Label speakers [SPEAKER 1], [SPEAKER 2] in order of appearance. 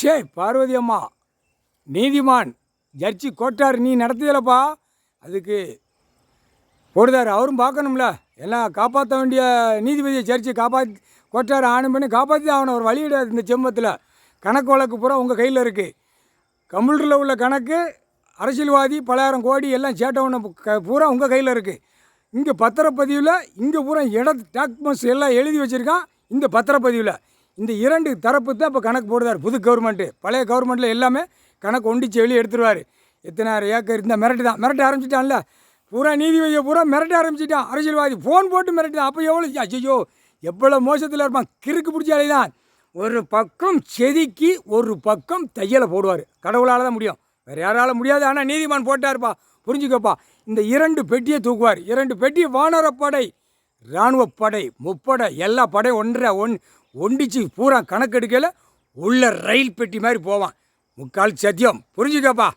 [SPEAKER 1] ஷே பார்வதி அம்மா, நீதிமான் ஜட்ஜி கோட்டார் நீ நடத்தியலப்பா, அதுக்கு போடுதார் அவரும் பார்க்கணும்ல. எல்லாம் காப்பாற்ற வேண்டிய நீதிபதியை ஜட்ஜி கோட்டார் ஆணும் பண்ணி காப்பாற்றி ஆகணும். ஒரு வழி கிடையாது. இந்த செம்பத்தில் கணக்கு வழக்கு பூரா உங்கள் கையில் இருக்குது. கம்ப்யூட்டரில் உள்ள கணக்கு, அரசியல்வாதி, பலாயிரம் கோடி எல்லாம் சேட்டவன பூரா உங்கள் கையில் இருக்குது. இங்கே பத்திரப்பதிவில் இங்கே பூரா டாக்குமெண்ட்ஸ் எல்லாம் எழுதி வச்சுருக்கான். இந்த பத்திரப்பதிவில் இந்த இரண்டு தரப்பு தான் இப்போ கணக்கு போடுதார். புது கவர்மெண்ட்டு பழைய கவர்மெண்ட்டில் எல்லாமே கணக்கு ஒண்டிச்சு வெளியே எடுத்துருவார். எத்தனாயிரம் ஏக்கர் இந்த மிரட்ட ஆரம்பிச்சிட்டான்ல. பூரா நீதிபதியை பூரா மிரட்ட ஆரம்பிச்சிட்டான். அரசியல்வாதி ஃபோன் போட்டு மிரட்டிதான். அப்போ எவ்வளோ ஐயோ எவ்வளோ மோசத்தில் இருப்பான். கிறுக்கு பிடிச்சாலே தான் ஒரு பக்கம் செதுக்கி ஒரு பக்கம் தையலை போடுவார். கடவுளால் தான் முடியும், வேறு யாரால் முடியாது. ஆனால் நீதிமான் போட்டார்ப்பா, புரிஞ்சுக்கப்பா. இந்த இரண்டு பெட்டியை தூக்குவார். இரண்டு பெட்டியை வானரப்படை, இராணுவப்படை, முப்படை எல்லா படையும் ஒண்டிச்சு பூரா கணக்கெடுக்கல உள்ள ரயில் பெட்டி மாதிரி போவான். முக்கால் சத்தியம், புரிஞ்சுக்கப்பா.